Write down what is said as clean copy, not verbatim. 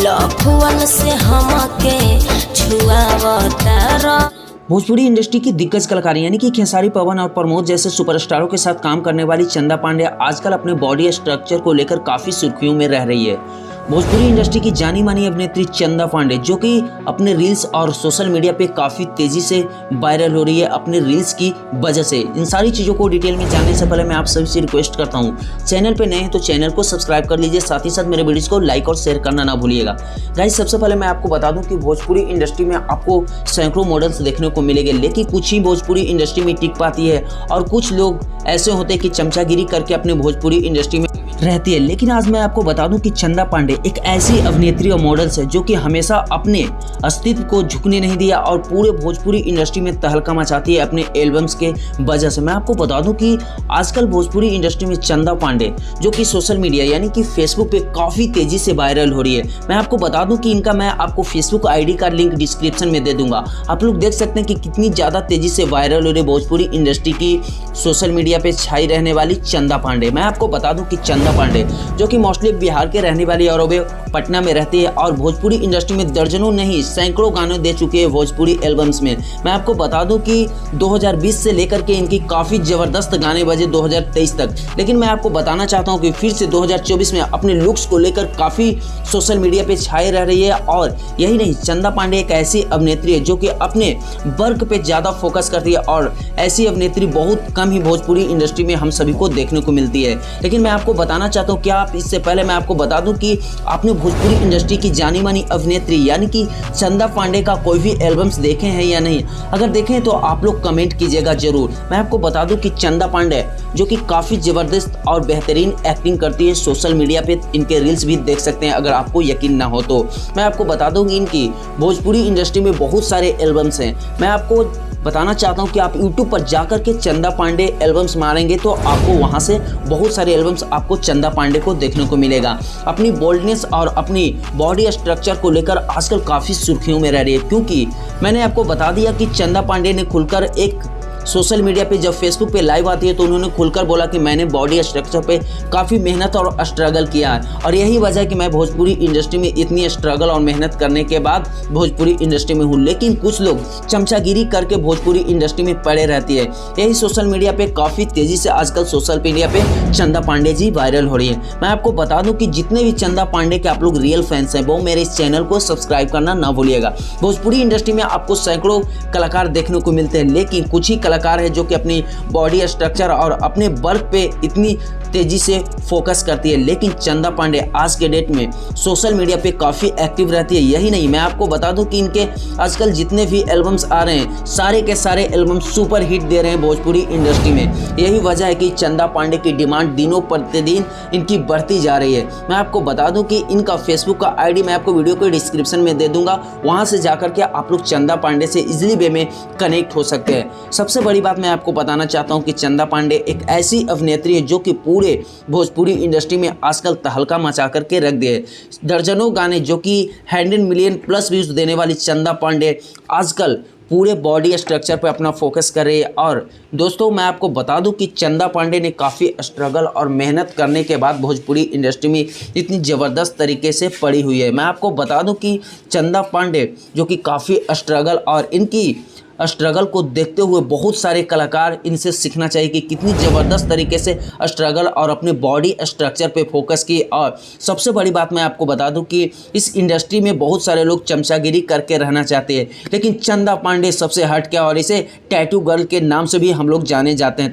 लफुअन से हमके छुआवतारा। भोजपुरी इंडस्ट्री की दिग्गज कलाकार यानी कि खेसारी, पवन और प्रमोद जैसे सुपरस्टारों के साथ काम करने वाली चंदा पांडे आजकल अपने बॉडी स्ट्रक्चर को लेकर काफी सुर्खियों में रह रही है। भोजपुरी इंडस्ट्री की जानी मानी अभिनेत्री चंदा पांडे जो कि अपने रील्स और सोशल मीडिया पे काफी तेजी से वायरल हो रही है अपने रील्स की वजह से। इन सारी चीजों को डिटेल में जानने से पहले मैं आप सभी से रिक्वेस्ट करता हूँ, चैनल पे नए हैं तो चैनल को सब्सक्राइब कर लीजिए, साथ ही साथ मेरे वीडियोस को लाइक और शेयर करना ना भूलिएगा। गाइस, सबसे पहले मैं आपको बता दूं कि भोजपुरी इंडस्ट्री में आपको सैकड़ों मॉडल्स देखने को मिलेंगे, लेकिन कुछ ही भोजपुरी इंडस्ट्री में टिक पाती है और कुछ लोग ऐसे होते हैं कि चमचागिरी करके अपने भोजपुरी इंडस्ट्री में रहती है। लेकिन आज मैं आपको बता दूं कि चंदा पांडे एक ऐसी अभिनेत्री और मॉडल्स है जो कि हमेशा अपने अस्तित्व को झुकने नहीं दिया और पूरे भोजपुरी इंडस्ट्री में तहलका मचाती है अपने एल्बम्स के वजह से। मैं आपको बता दूं कि आजकल भोजपुरी इंडस्ट्री में चंदा पांडे जो कि सोशल मीडिया यानी कि फेसबुक पे काफी तेजी से वायरल हो रही है। मैं आपको बता दूं कि इनका मैं आपको फेसबुक आईडी का लिंक डिस्क्रिप्शन में दे दूंगा। आप लोग देख सकते हैं कि कितनी ज्यादा तेजी से वायरल हो रही है भोजपुरी इंडस्ट्री की सोशल मीडिया पे छाई रहने वाली चंदा पांडे। मैं आपको बता दूं कि चंदा पांडे जो कि मोस्टली बिहार के रहने वाली और वे पटना में रहती है और भोजपुरी इंडस्ट्री में दर्जनों नहीं सैकड़ों गाने दे चुके हैं भोजपुरी एल्बम्स में। मैं आपको बता दूं कि 2020 से लेकर के इनकी काफी जबरदस्त गाने बजे 2023 तक। लेकिन मैं आपको बताना चाहता हूं कि फिर से 2024 में अपने लुक्स को लेकर काफी सोशल मीडिया पे छाए रह रही है। और यही नहीं, चंदा पांडे एक ऐसी अभिनेत्री है जो कि अपने वर्क पे ज्यादा फोकस करती है और ऐसी अभिनेत्री बहुत कम ही भोजपुरी इंडस्ट्री में हम सभी को देखने को मिलती है। लेकिन मैं आपको बताना चाहता हूँ, क्या आप इससे पहले मैं आपको बता दूं कि आपने भोजपुरी इंडस्ट्री की जानी मानी अभिनेत्री यानी कि चंदा पांडे का कोई भी एल्बम्स देखे हैं या नहीं? अगर देखें तो आप लोग कमेंट कीजिएगा जरूर। मैं आपको बता दूं कि चंदा पांडे जो कि काफी जबरदस्त और बेहतरीन एक्टिंग करती है, सोशल मीडिया पे इनके रील्स भी देख सकते हैं अगर आपको यकीन ना हो तो। मैं आपको बता दूं कि इनकी भोजपुरी इंडस्ट्री में बहुत सारे एल्बम्स हैं। मैं आपको बताना चाहता हूं कि आप YouTube पर जाकर के चंदा पांडे एल्बम्स मारेंगे तो आपको वहां से बहुत सारे एल्बम्स आपको चंदा पांडे को देखने को मिलेगा। अपनी बोल्डनेस और अपनी बॉडी स्ट्रक्चर को लेकर आजकल काफ़ी सुर्खियों में रह रही है, क्योंकि मैंने आपको बता दिया कि चंदा पांडे ने खुलकर एक सोशल मीडिया पे जब फेसबुक पे लाइव आती है तो उन्होंने खुलकर बोला कि मैंने बॉडी स्ट्रक्चर पे काफ़ी मेहनत और स्ट्रगल किया है और यही वजह है कि मैं भोजपुरी इंडस्ट्री में इतनी स्ट्रगल और मेहनत करने के बाद भोजपुरी इंडस्ट्री में हूँ। लेकिन कुछ लोग चमचागिरी करके भोजपुरी इंडस्ट्री में पड़े रहती है। यही सोशल मीडिया पे काफ़ी तेज़ी से आजकल सोशल मीडिया पे चंदा पांडे जी वायरल हो रही है। मैं आपको बता दूँ कि जितने भी चंदा पांडे के आप लोग रियल फैंस हैं वो मेरे इस चैनल को सब्सक्राइब करना ना भूलिएगा। भोजपुरी इंडस्ट्री में आपको सैकड़ों कलाकार देखने को मिलते हैं, लेकिन कुछ ही कलाकार है जो कि अपनी बॉडी स्ट्रक्चर और अपने वर्क पे इतनी तेजी से फोकस करती है। लेकिन चंदा पांडे आज के डेट में सोशल मीडिया पे काफी एक्टिव रहती है। यही नहीं, मैं आपको बता दूं कि इनके आजकल जितने भी एल्बम्स आ रहे हैं सारे के सारे एल्बम सुपर हिट दे रहे हैं भोजपुरी इंडस्ट्री में। यही वजह है कि चंदा पांडे की डिमांड दिनों प्रतिदिन इनकी बढ़ती जा रही है। मैं आपको बता दूं कि इनका फेसबुक का आईडी मैं आपको वीडियो के डिस्क्रिप्शन में दे दूंगा, वहां से जाकर के आप लोग चंदा पांडे से इजिली वे में कनेक्ट हो सकते हैं। सबसे बड़ी बात मैं आपको बताना चाहता हूं कि चंदा पांडे एक ऐसी अभिनेत्री है जो कि पूरे भोजपुरी इंडस्ट्री में आजकल तहलका मचा करके रख दिए। दर्जनों गाने जो कि 100 मिलियन प्लस व्यूज देने वाली चंदा पांडे आजकल पूरे बॉडी स्ट्रक्चर पर अपना फोकस कर रही है। और दोस्तों, मैं आपको बता दूं कि चंदा पांडे ने काफ़ी स्ट्रगल और मेहनत करने के बाद भोजपुरी इंडस्ट्री में इतनी ज़बरदस्त तरीके से पड़ी हुई है। मैं आपको बता दूं कि चंदा पांडे जो कि काफ़ी स्ट्रगल और इनकी स्ट्रगल को देखते हुए बहुत सारे कलाकार इनसे सीखना चाहिए कि कितनी ज़बरदस्त तरीके से स्ट्रगल और अपने बॉडी स्ट्रक्चर पे फोकस की। और सबसे बड़ी बात मैं आपको बता दूं कि इस इंडस्ट्री में बहुत सारे लोग चमचागिरी करके रहना चाहते हैं, लेकिन चंदा पांडे सबसे हट के और इसे टैटू गर्ल के नाम से भी हम लोग जाने जाते हैं।